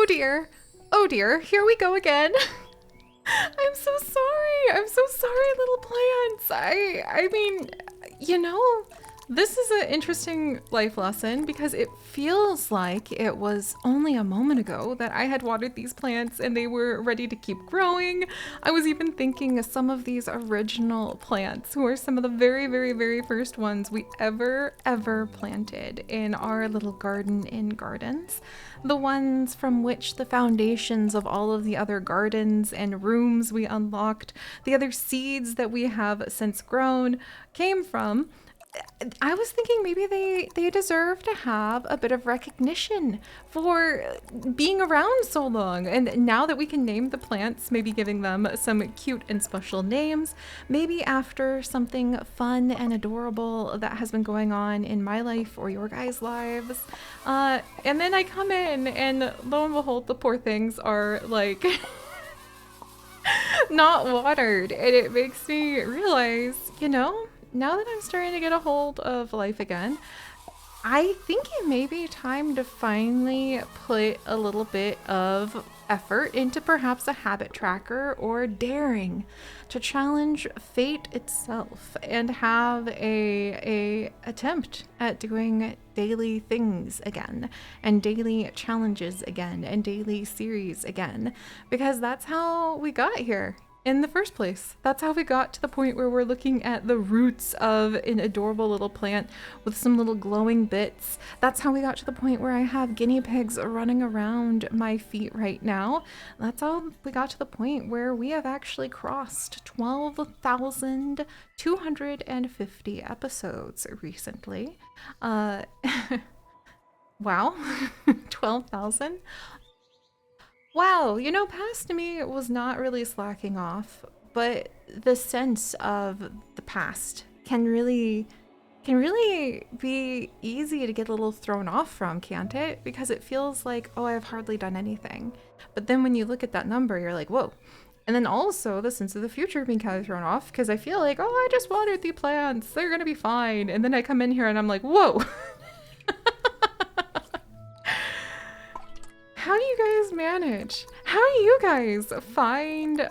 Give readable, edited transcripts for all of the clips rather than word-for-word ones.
dear. Oh dear, here we go again. I'm so sorry. I'm so sorry, little plants. I mean, you know, this is an interesting life lesson because it feels like it was only a moment ago that I had watered these plants and they were ready to keep growing. I was even thinking of some of these original plants who are some of the very first ones we ever planted in our little garden in gardens. The ones from which the foundations of all of the other gardens and rooms we unlocked, the other seeds that we have since grown, came from. I was thinking maybe they deserve to have a bit of recognition for being around so long. And now that we can name the plants, maybe giving them some cute and special names, maybe after something fun and adorable that has been going on in my life or your guys' lives. And then I come in and lo and behold, the poor things are like not watered. And it makes me realize, you know, now that I'm starting to get a hold of life again, I think it may be time to finally put a little bit of effort into perhaps a habit tracker or daring to challenge fate itself and have a attempt at doing daily things again and daily challenges again and daily series again, because that's how we got here. In the first place, that's how we got to the point where we're looking at the roots of an adorable little plant with some little glowing bits. That's how we got to the point where I have guinea pigs running around my feet right now. That's how we got to the point where we have actually crossed 12,250 episodes recently. Wow, 12,000? Wow, you know, past me was not really slacking off, but the sense of the past can really be easy to get a little thrown off from, can't it? Because it feels like, oh, I've hardly done anything. But then when you look at that number, you're like, whoa. And then also the sense of the future being kind of thrown off because I feel like, oh, I just watered the plants. They're going to be fine. And then I come in here and I'm like, whoa. How do you guys manage? How do you guys find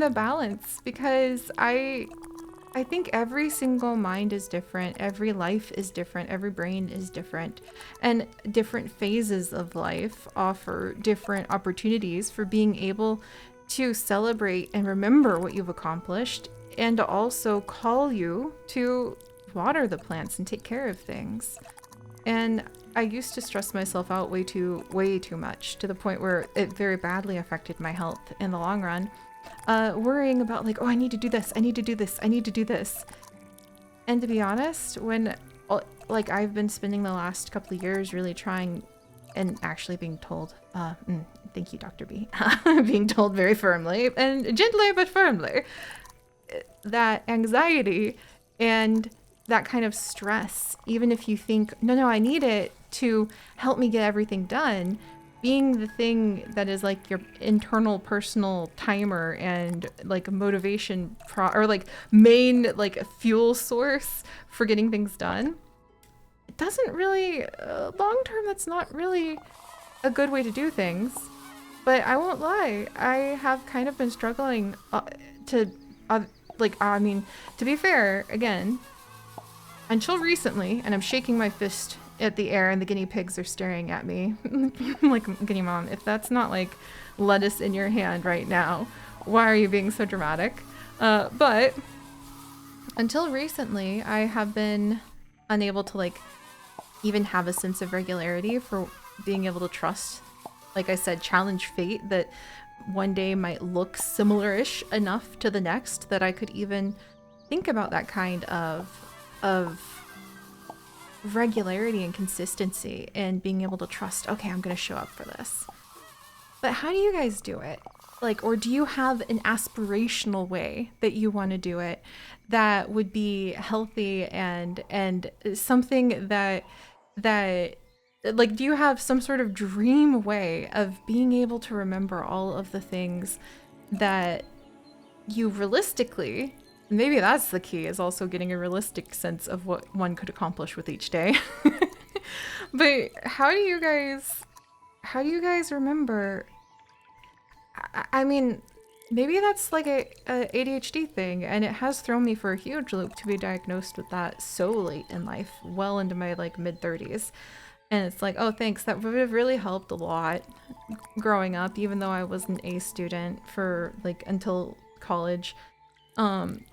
the balance? Because I think every single mind is different, every life is different, every brain is different, and different phases of life offer different opportunities for being able to celebrate and remember what you've accomplished and to also call you to water the plants and take care of things. And I used to stress myself out way too much to the point where it very badly affected my health in the long run. Worrying about like, oh, I need to do this, I need to do this, I need to do this. And to be honest, when like I've been spending the last couple of years really trying and actually being told, thank you, Dr. B, being told very firmly and gently but firmly that anxiety and that kind of stress, even if you think, no, I need it to help me get everything done, being the thing that is like your internal personal timer and like motivation or like main like fuel source for getting things done, it doesn't really, long term, that's not really a good way to do things. But I won't lie, I have kind of been struggling to be fair, again, until recently, and I'm shaking my fist at the air and the guinea pigs are staring at me. Like, guinea mom, if that's not like lettuce in your hand right now, why are you being so dramatic? But until recently, I have been unable to like even have a sense of regularity for being able to trust, like I said, challenge fate that one day might look similar-ish enough to the next that I could even think about that kind of regularity and consistency and being able to trust, okay, I'm going to show up for this. But how do you guys do it? Like, or do you have an aspirational way that you want to do it that would be healthy and something that like, do you have some sort of dream way of being able to remember all of the things that you realistically, maybe that's the key, is also getting a realistic sense of what one could accomplish with each day. But how do you guys how do you guys remember? I mean, maybe that's like a ADHD thing, and it has thrown me for a huge loop to be diagnosed with that so late in life, well into my like mid 30s. And it's like, oh, thanks. That would have really helped a lot growing up, even though I was an A student for like until college. And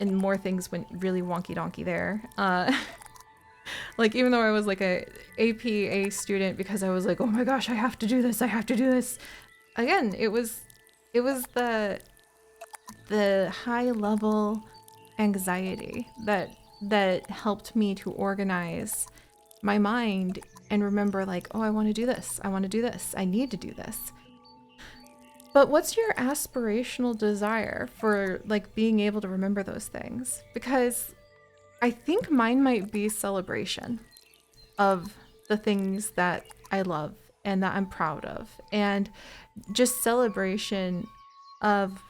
more things went really wonky donkey there. Like even though I was like a APA student because I was like, oh my gosh, I have to do this. I have to do this. Again, it was the high level anxiety that helped me to organize my mind and remember like, oh, I want to do this. I want to do this. I need to do this. But what's your aspirational desire for like being able to remember those things? Because I think mine might be celebration of the things that I love and that I'm proud of, and just celebration of,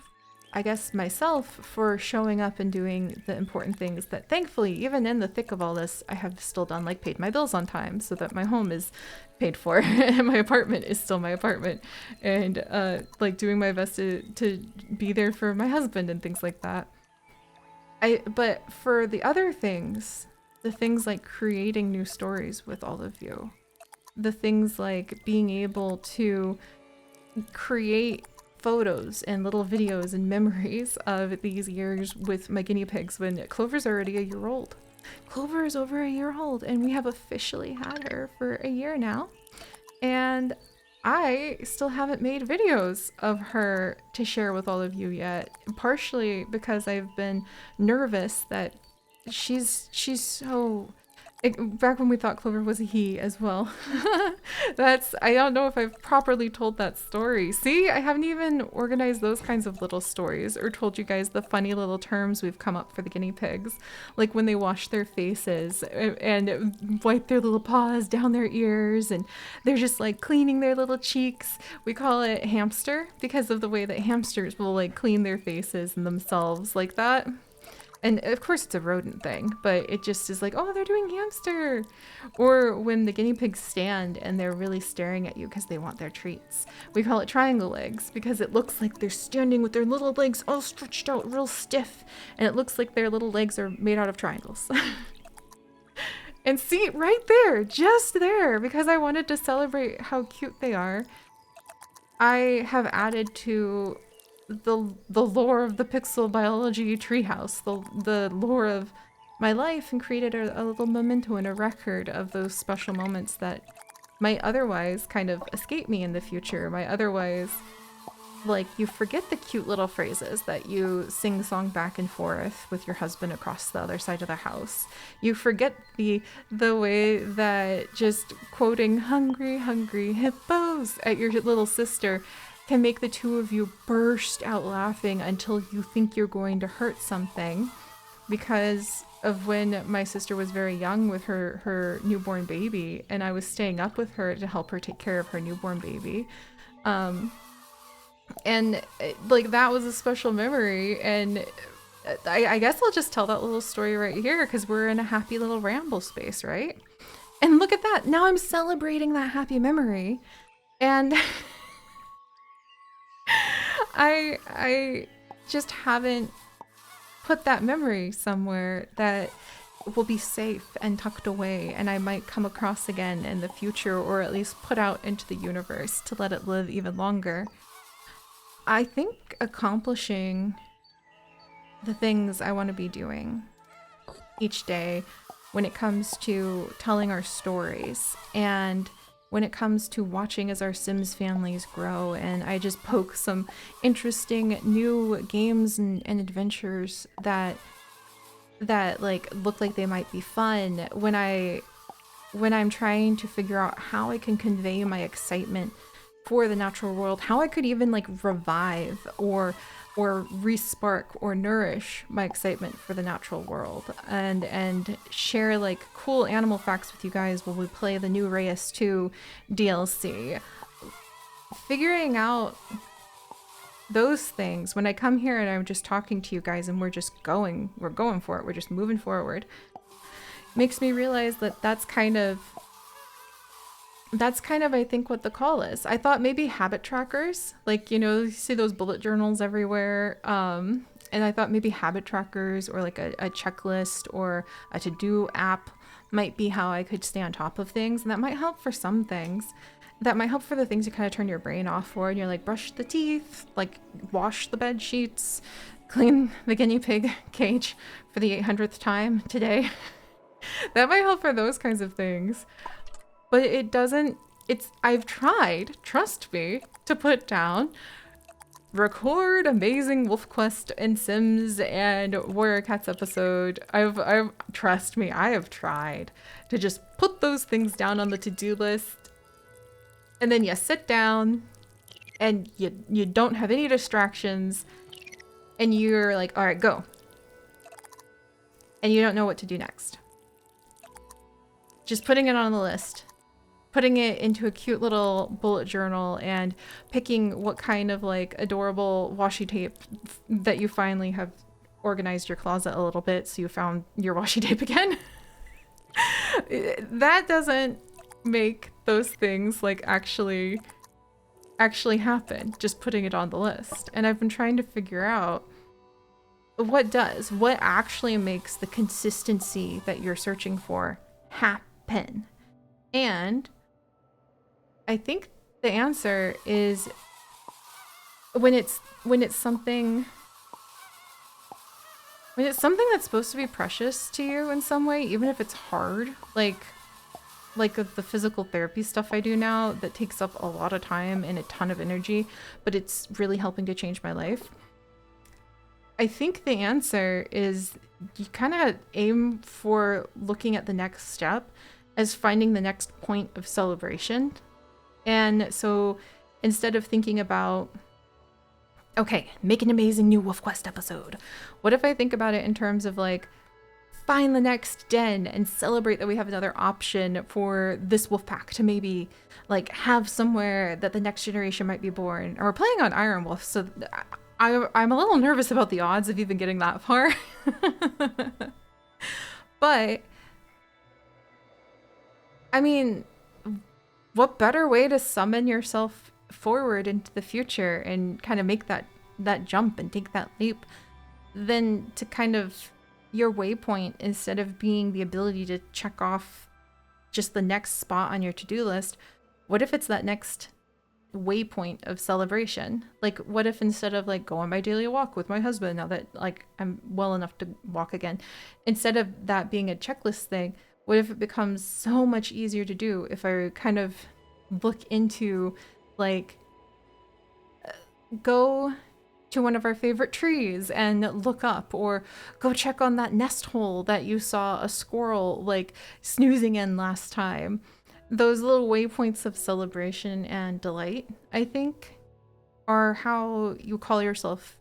I guess, myself for showing up and doing the important things that thankfully, even in the thick of all this, I have still done, like paid my bills on time so that my home is paid for and my apartment is still my apartment, and like doing my best to be there for my husband and things like that. But for the other things, the things like creating new stories with all of you, the things like being able to create photos and little videos and memories of these years with my guinea pigs when Clover's already a year old. Clover is over a year old and we have officially had her for a year now. And I still haven't made videos of her to share with all of you yet, partially because I've been nervous that she's so back when we thought Clover was a he as well. I don't know if I've properly told that story. See, I haven't even organized those kinds of little stories or told you guys the funny little terms we've come up for the guinea pigs. Like when they wash their faces and wipe their little paws down their ears and they're just like cleaning their little cheeks. We call it hamster because of the way that hamsters will like clean their faces and themselves like that. And of course it's a rodent thing, but it just is like, oh, they're doing hamster. Or when the guinea pigs stand and they're really staring at you because they want their treats. We call it triangle legs because it looks like they're standing with their little legs all stretched out real stiff. And it looks like their little legs are made out of triangles. And see, right there, just there, because I wanted to celebrate how cute they are, I have added to the lore of the pixel biology treehouse, the lore of my life, and created a little memento and a record of those special moments that might otherwise kind of escape me in the future. Might otherwise, like, you forget the cute little phrases that you sing song back and forth with your husband across the other side of the house. You forget the way that just quoting hungry, hungry hippos at your little sister can make the two of you burst out laughing until you think you're going to hurt something because of when my sister was very young with her newborn baby and I was staying up with her to help her take care of her newborn baby. And like that was a special memory, and I guess I'll just tell that little story right here because we're in a happy little ramble space, right? And look at that, now I'm celebrating that happy memory, and I just haven't put that memory somewhere that will be safe and tucked away and I might come across again in the future, or at least put out into the universe to let it live even longer. I think accomplishing the things I want to be doing each day when it comes to telling our stories and when it comes to watching as our Sims families grow, and I just poke some interesting new games and adventures that like look like they might be fun when I'm trying to figure out how I can convey my excitement for the natural world, how I could even like revive or respark or nourish my excitement for the natural world, and share like cool animal facts with you guys while we play the new Reyes 2 DLC. Figuring out those things when I come here and I'm just talking to you guys and we're going for it, we're just moving forward, makes me realize that that's kind of that's kind of, I think, what the call is. I thought maybe habit trackers, like, you see those bullet journals everywhere. And I thought maybe habit trackers or like a checklist or a to-do app might be how I could stay on top of things. And that might help for some things. That might help for the things you kind of turn your brain off for. And you're like, brush the teeth, like wash the bed sheets, clean the guinea pig cage for the 800th time today. That might help for those kinds of things. But it doesn't, I've tried, trust me, to put down, record amazing Wolf Quest and Sims and Warrior Cats episode. Trust me, I have tried to just put those things down on the to-do list. And then you sit down and you don't have any distractions and you're like, all right, go. And you don't know what to do next. Just putting it on the list, putting it into a cute little bullet journal and picking what kind of like adorable washi tape that you finally have organized your closet a little bit so you found your washi tape again. That doesn't make those things like actually happen, just putting it on the list. And I've been trying to figure out what actually makes the consistency that you're searching for happen. And I think the answer is when it's something that's supposed to be precious to you in some way, even if it's hard, like the physical therapy stuff I do now that takes up a lot of time and a ton of energy, but it's really helping to change my life. I think the answer is you kind of aim for looking at the next step as finding the next point of celebration. And so instead of thinking about, okay, make an amazing new Wolf Quest episode, what if I think about it in terms of like, find the next den and celebrate that we have another option for this wolf pack to maybe like have somewhere that the next generation might be born. Or we're playing on Iron Wolf, so I'm a little nervous about the odds of even getting that far. But I mean, what better way to summon yourself forward into the future and kind of make that jump and take that leap than to kind of your waypoint, instead of being the ability to check off just the next spot on your to-do list, what if it's that next waypoint of celebration? Like, what if instead of like go on my daily walk with my husband, now that like I'm well enough to walk again, instead of that being a checklist thing, what if it becomes so much easier to do if I kind of look into like go to one of our favorite trees and look up, or go check on that nest hole that you saw a squirrel like snoozing in last time. Those little waypoints of celebration and delight, I think, are how you call yourself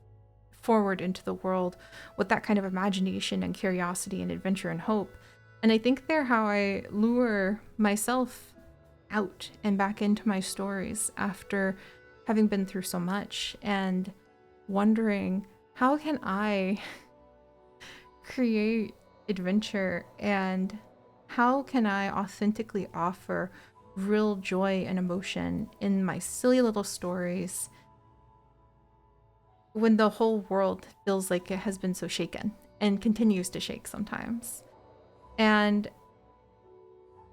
forward into the world with that kind of imagination and curiosity and adventure and hope. And I think they're how I lure myself out and back into my stories after having been through so much and wondering, how can I create adventure, and how can I authentically offer real joy and emotion in my silly little stories when the whole world feels like it has been so shaken and continues to shake sometimes. And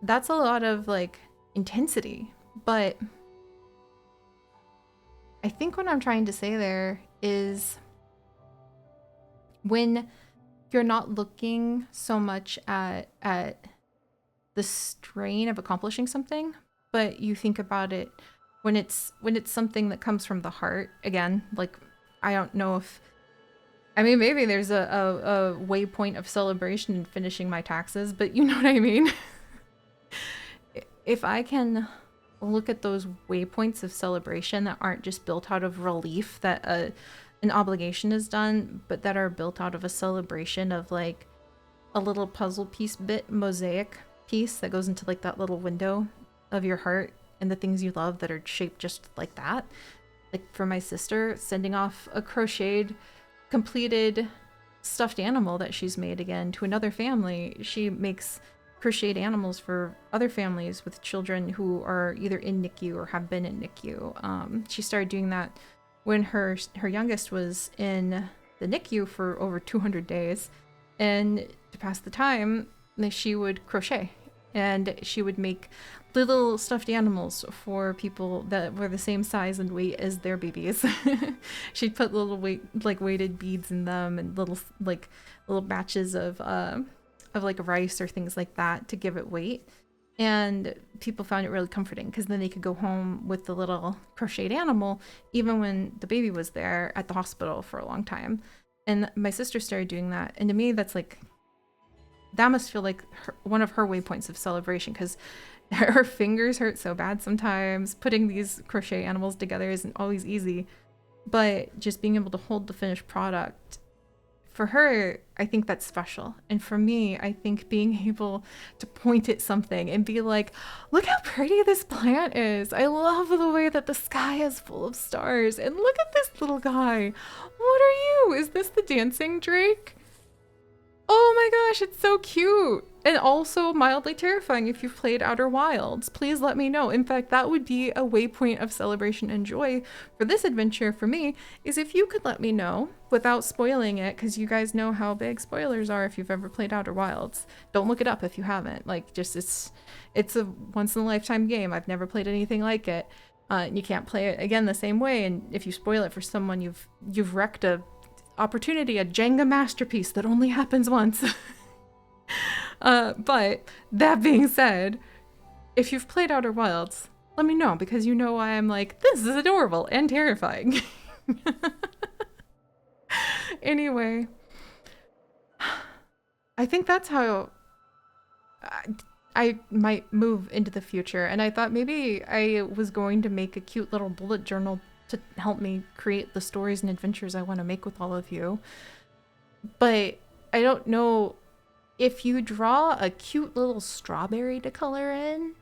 that's a lot of like intensity, but I think what I'm trying to say there is when you're not looking so much at the strain of accomplishing something, but you think about it when it's something that comes from the heart. Again, like, I don't know if, I mean, maybe there's a waypoint of celebration in finishing my taxes, but you know what I mean? If I can look at those waypoints of celebration that aren't just built out of relief that an obligation is done, but that are built out of a celebration of like a little puzzle piece mosaic piece that goes into like that little window of your heart and the things you love that are shaped just like that. Like for my sister, sending off a crocheted, completed stuffed animal that she's made again to another family. She makes crocheted animals for other families with children who are either in NICU or have been in NICU. She started doing that when her youngest was in the NICU for over 200 days, and to pass the time, she would crochet, and she would make little stuffed animals for people that were the same size and weight as their babies. She'd put little weighted beads in them, and little batches of like rice or things like that to give it weight. And people found it really comforting because then they could go home with the little crocheted animal even when the baby was there at the hospital for a long time. And my sister started doing that, and to me that's like, that must feel like one of her waypoints of celebration, because her fingers hurt so bad sometimes. Putting these crochet animals together isn't always easy, but just being able to hold the finished product, for her, I think that's special. And for me, I think being able to point at something and be like, look how pretty this plant is. I love the way that the sky is full of stars. And look at this little guy. What are you? Is this the dancing drake? Oh my gosh, it's so cute. And also mildly terrifying if you've played Outer Wilds. Please let me know. In fact, that would be a waypoint of celebration and joy for this adventure for me, is if you could let me know without spoiling it, because you guys know how big spoilers are if you've ever played Outer Wilds. Don't look it up if you haven't. Like, just it's a once in a lifetime game. I've never played anything like it. You can't play it again the same way, and if you spoil it for someone, you've wrecked a opportunity, a Jenga masterpiece that only happens once. But that being said, if you've played Outer Wilds, let me know, because you know why I'm like, this is adorable and terrifying. Anyway, I think that's how I might move into the future. And I thought maybe I was going to make a cute little bullet journal to help me create the stories and adventures I want to make with all of you. But I don't know, if you draw a cute little strawberry to color in,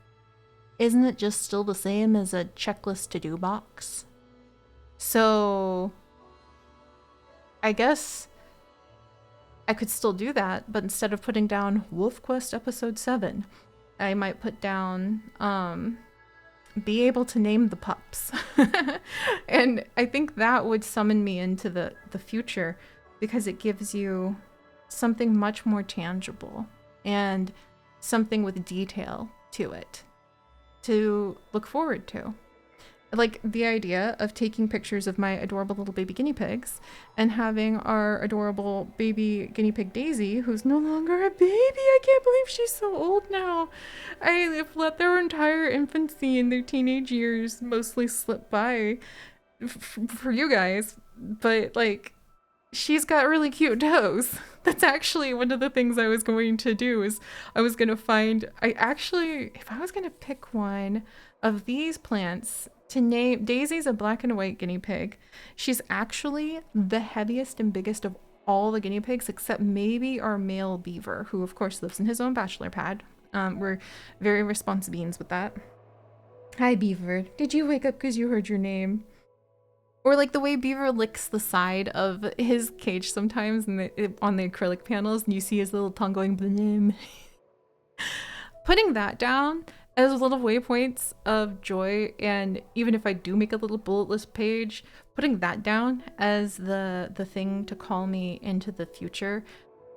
isn't it just still the same as a checklist to-do box? So I guess I could still do that, but instead of putting down Wolf Quest episode 7, I might put down be able to name the pups. And I think that would summon me into the future, because it gives you something much more tangible and something with detail to it to look forward to. Like the idea of taking pictures of my adorable little baby guinea pigs and having our adorable baby guinea pig Daisy, who's no longer a baby. I can't believe she's so old now. I've let their entire infancy and their teenage years mostly slip by for you guys. But like, she's got really cute toes. That's actually one of the things I was going to do, is I was going to find, if I was going to pick one of these plants to name, Daisy's a black and white guinea pig. She's actually the heaviest and biggest of all the guinea pigs, except maybe our male beaver, who of course lives in his own bachelor pad. We're very responsible beings with that. Hi Beaver, did you wake up because you heard your name? Or like the way Beaver licks the side of his cage sometimes on the acrylic panels, and you see his little tongue going blim. Putting that down as little waypoints of joy, and even if I do make a little bullet list page, putting that down as the thing to call me into the future.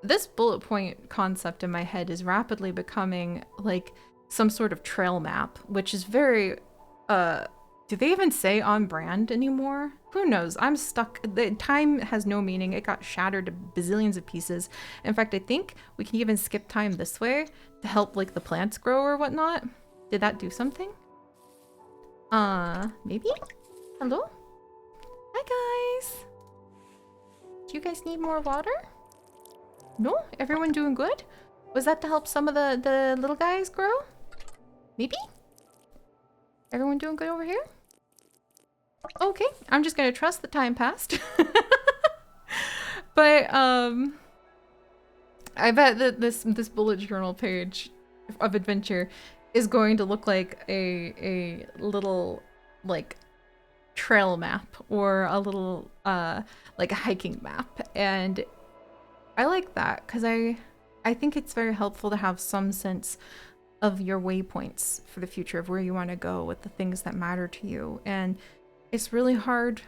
This bullet point concept in my head is rapidly becoming like some sort of trail map, which is very do they even say on brand anymore? Who knows? I'm stuck. The time has no meaning. It got shattered to bazillions of pieces. In fact, I think we can even skip time this way to help like the plants grow or whatnot. Did that do something? Maybe? Hello? Hi guys. Do you guys need more water? No? Everyone doing good? Was that to help some of the little guys grow? Maybe? Everyone doing good over here? Okay, I'm just gonna trust the time passed. But I bet that this bullet journal page of adventure is going to look like a little like trail map, or a little like a hiking map, and I like that because I I think it's very helpful to have some sense of your waypoints for the future, of where you want to go with the things that matter to you. And it's really hard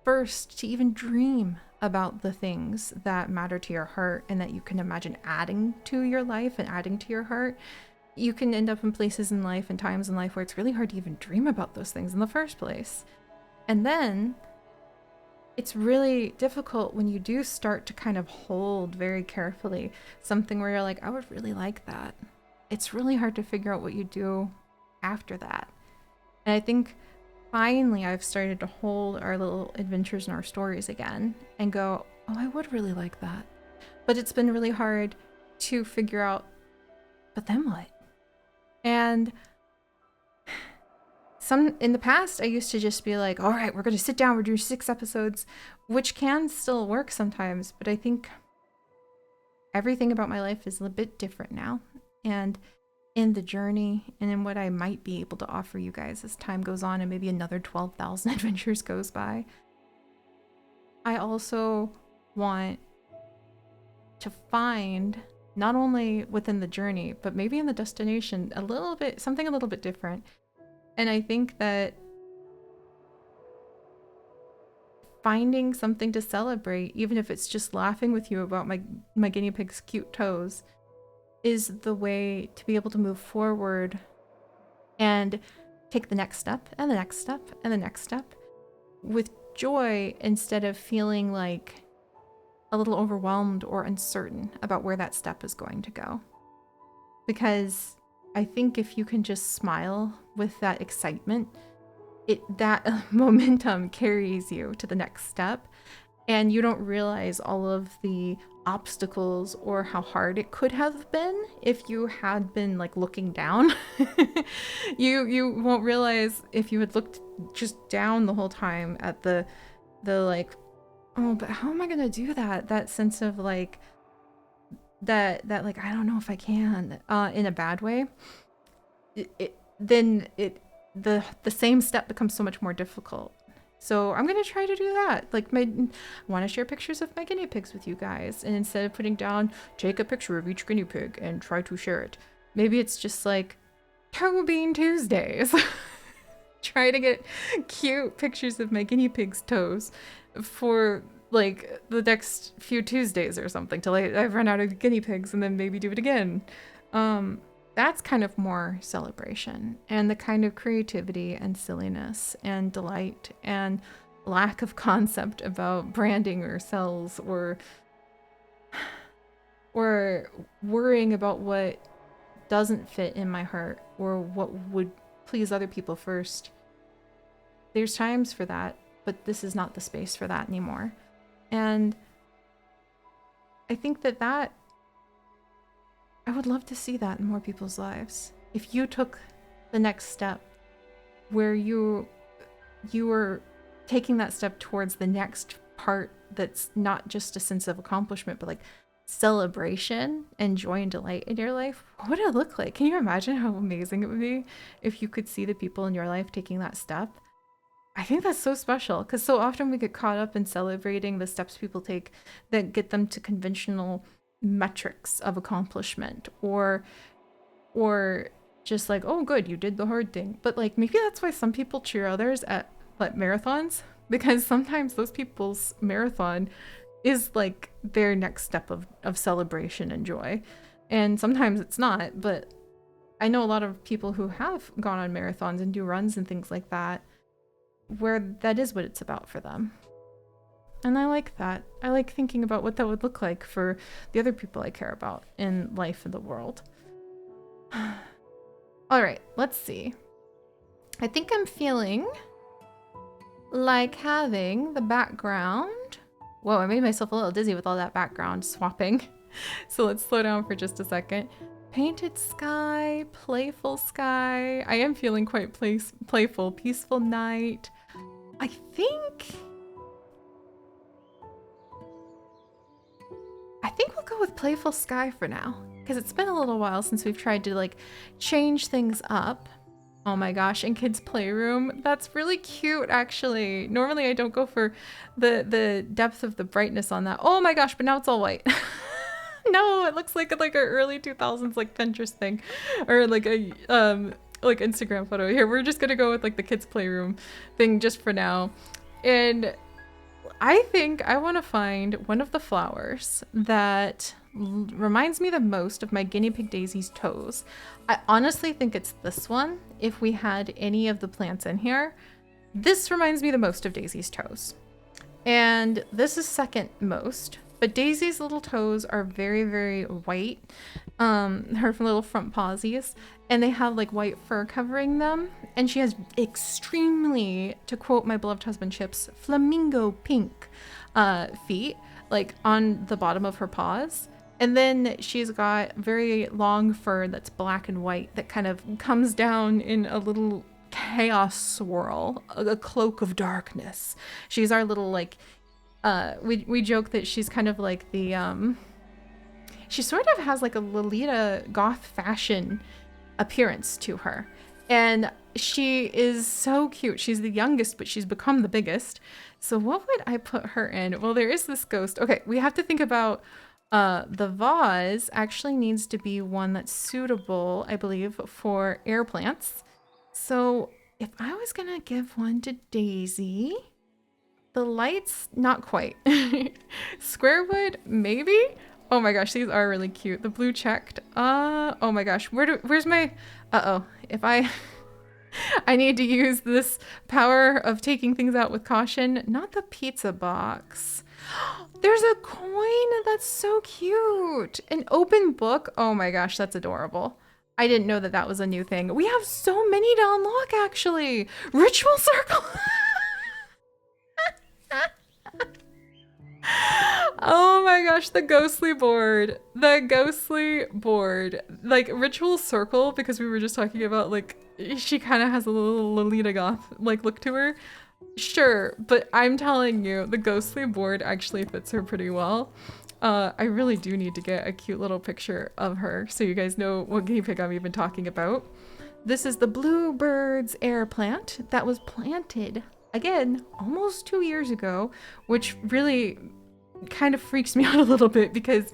first to even dream about the things that matter to your heart and that you can imagine adding to your life and adding to your heart. You can end up in places in life and times in life where it's really hard to even dream about those things in the first place. And then it's really difficult when you do start to kind of hold very carefully something where you're like, I would really like that. It's really hard to figure out what you do after that. And I think finally I've started to hold our little adventures and our stories again and go, oh, I would really like that. But it's been really hard to figure out, but then what? And in the past, I used to just be like, all right, we're going to sit down, we're doing 6 episodes, which can still work sometimes. But I think everything about my life is a bit different now. And in the journey and in what I might be able to offer you guys as time goes on and maybe another 12,000 adventures goes by, I also want to find, not only within the journey, but maybe in the destination, something a little bit different. And I think that finding something to celebrate, even if it's just laughing with you about my guinea pig's cute toes, is the way to be able to move forward and take the next step and the next step and the next step with joy, instead of feeling like a little overwhelmed or uncertain about where that step is going to go. Because I think if you can just smile with that excitement, that momentum carries you to the next step, and you don't realize all of the obstacles or how hard it could have been if you had been like looking down. You won't realize if you had looked just down the whole time at the like, oh, but how am I gonna do that? That sense of like that like, I don't know if I can, in a bad way. The same step becomes so much more difficult. So I'm gonna try to do that. Like, I want to share pictures of my guinea pigs with you guys, and instead of putting down, take a picture of each guinea pig and try to share it, maybe it's just like Toe Bean Tuesdays. Try to get cute pictures of my guinea pig's toes for like the next few Tuesdays or something till I've run out of guinea pigs, and then maybe do it again. That's kind of more celebration, and the kind of creativity and silliness and delight and lack of concept about branding or sales or worrying about what doesn't fit in my heart or what would please other people first. There's times for that, but this is not the space for that anymore. And I think that I would love to see that in more people's lives. If you took the next step where you were taking that step towards the next part that's not just a sense of accomplishment, but like celebration and joy and delight in your life, what would it look like? Can you imagine how amazing it would be if you could see the people in your life taking that step? I think that's so special, because so often we get caught up in celebrating the steps people take that get them to conventional metrics of accomplishment, or just like, oh good, you did the hard thing. But like, maybe that's why some people cheer others at like marathons, because sometimes those people's marathon is like their next step of celebration and joy, and sometimes it's not. But I know a lot of people who have gone on marathons and do runs and things like that where that is what it's about for them. And I like that. I like thinking about what that would look like for the other people I care about in life and the world. All right, let's see. I think I'm feeling like having the background. Whoa, I made myself a little dizzy with all that background swapping. So let's slow down for just a second. Painted sky, playful sky. I am feeling quite playful. Peaceful night. I think we'll go with playful sky for now, because it's been a little while since we've tried to like change things up. Oh my gosh, in kids' playroom, that's really cute actually. Normally I don't go for the depth of the brightness on that. Oh my gosh, but now it's all white. No, it looks like a early 2000s like Pinterest thing, or like a like Instagram photo. Here, we're just gonna go with like the kids' playroom thing just for now. And I think I want to find one of the flowers that reminds me the most of my guinea pig Daisy's toes. I honestly think it's this one. If we had any of the plants in here, this reminds me the most of Daisy's toes. And this is second most, but Daisy's little toes are very, very white. Her little front pawsies, and they have like white fur covering them. And she has extremely, to quote my beloved husband Chips, flamingo pink feet, like on the bottom of her paws. And then she's got very long fur that's black and white that kind of comes down in a little chaos swirl, a cloak of darkness. She's our little like, we joke that she's kind of like the, she sort of has like a Lolita goth fashion appearance to her. And she is so cute. She's the youngest, but she's become the biggest. So what would I put her in? Well, there is this ghost. Okay, we have to think about the vase actually needs to be one that's suitable, I believe, for air plants. So if I was gonna give one to Daisy, the lights, not quite. Squarewood, maybe? Oh my gosh, these are really cute. The blue checked. Oh my gosh, where's my, if I need to use this power of taking things out with caution. Not the pizza box. There's a coin, that's so cute. An open book, oh my gosh, that's adorable. I didn't know that that was a new thing. We have so many to unlock actually. Ritual circle. Oh my gosh, the ghostly board. The ghostly board. Like ritual circle, because we were just talking about like she kind of has a little Lolita goth like look to her. Sure, but I'm telling you, the ghostly board actually fits her pretty well. I really do need to get a cute little picture of her so you guys know what guinea pig I'm even talking about. This is the bluebird's air plant that was planted, again, almost 2 years ago, which really kind of freaks me out a little bit because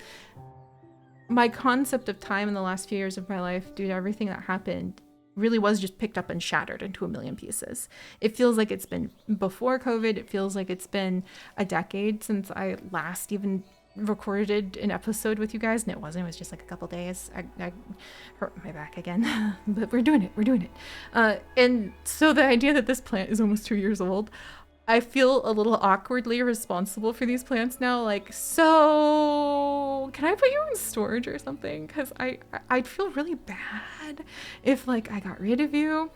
my concept of time in the last few years of my life, due to everything that happened, really was just picked up and shattered into a million pieces. It feels like it's been before COVID. It feels like it's been a decade since I last even recorded an episode with you guys, and it wasn't. It was just like a couple days. I hurt my back again, but we're doing it. And so the idea that this plant is almost 2 years old, I feel a little awkwardly responsible for these plants now. Like, so can I put you in storage or something? Because I'd feel really bad if like I got rid of you.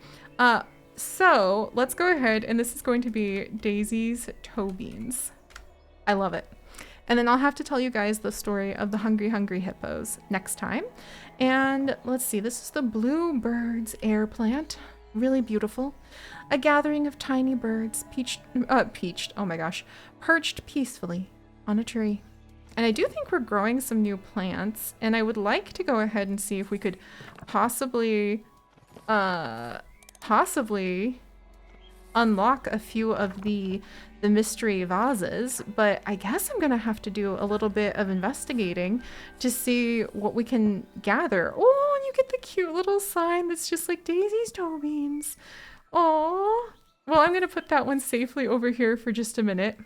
So let's go ahead, and this is going to be Daisy's toe beans. I love it. And then I'll have to tell you guys the story of the hungry hippos next time. And let's see, this is the bluebird's air plant. Really beautiful. A gathering of tiny birds perched peacefully on a tree. And I do think we're growing some new plants, and I would like to go ahead and see if we could possibly unlock a few of the mystery vases, but I guess I'm gonna have to do a little bit of investigating to see what we can gather. Oh, and you get the cute little sign that's just like Daisy's toe beans. Oh, well, I'm gonna put that one safely over here for just a minute.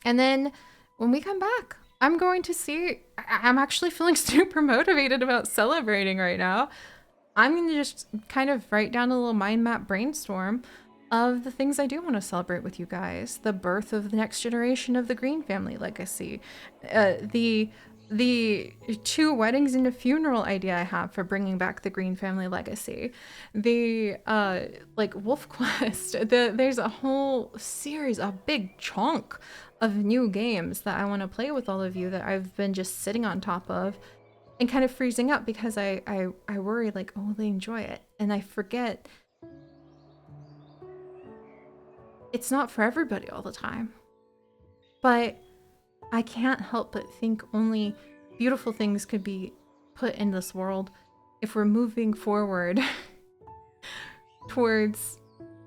And then when we come back, I'm going to see, I'm actually feeling super motivated about celebrating right now. I'm gonna just kind of write down a little mind map brainstorm of the things I do want to celebrate with you guys. The birth of the next generation of the Green family legacy. The 2 weddings and a funeral idea I have for bringing back the Green family legacy. The like Wolf Quest. There's a whole series, a big chunk of new games that I want to play with all of you that I've been just sitting on top of and kind of freezing up because I worry like, oh, they enjoy it. And I forget it's not for everybody all the time. But I can't help but think only beautiful things could be put in this world if we're moving forward towards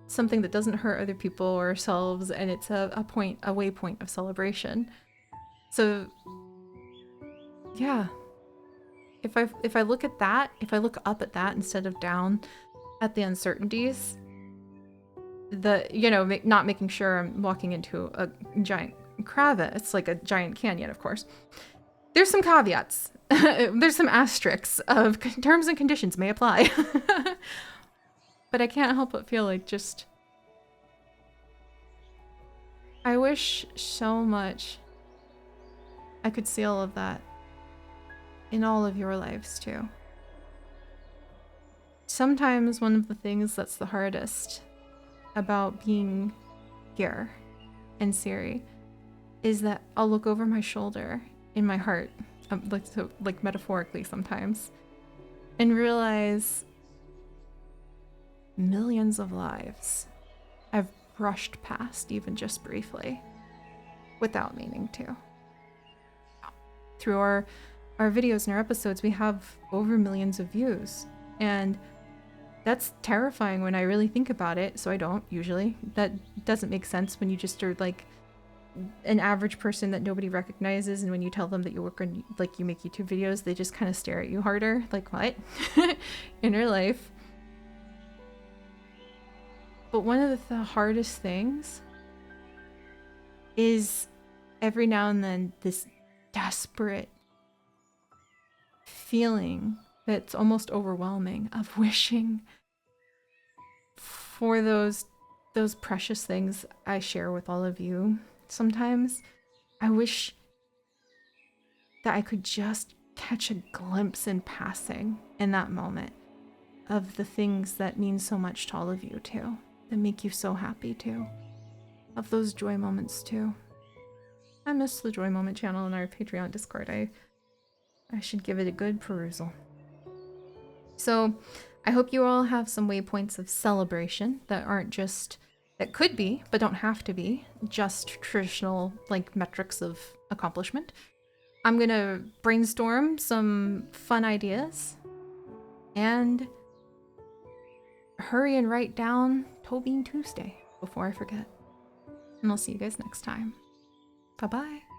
something that doesn't hurt other people or ourselves, and it's a waypoint of celebration. So yeah, if I look at that, if I look up at that instead of down at the uncertainties, not making sure I'm walking into a giant crevasse, like a giant canyon, of course. There's some caveats. There's some asterisks of terms and conditions may apply. But I can't help but feel like just... I wish so much I could see all of that in all of your lives too. Sometimes one of the things that's the hardest about being here in Seri is that I'll look over my shoulder in my heart, like metaphorically sometimes, and realize millions of lives I've brushed past even just briefly without meaning to. Through our videos and our episodes, we have over millions of views, and that's terrifying when I really think about it, so I don't usually. That doesn't make sense when you just are like an average person that nobody recognizes, and when you tell them that you work on, like, you make YouTube videos, they just kind of stare at you harder, like, what? In your life. But one of the hardest things is every now and then this desperate feeling that's almost overwhelming of wishing for those precious things I share with all of you. Sometimes I wish that I could just catch a glimpse in passing in that moment of the things that mean so much to all of you too, that make you so happy too, of those joy moments too. I miss the Joy Moment channel in our Patreon Discord. I should give it a good perusal. So I hope you all have some waypoints of celebration that aren't just, that could be, but don't have to be, just traditional like metrics of accomplishment. I'm gonna brainstorm some fun ideas and hurry and write down Toe Bean Tuesday before I forget. And I'll see you guys next time. Bye-bye.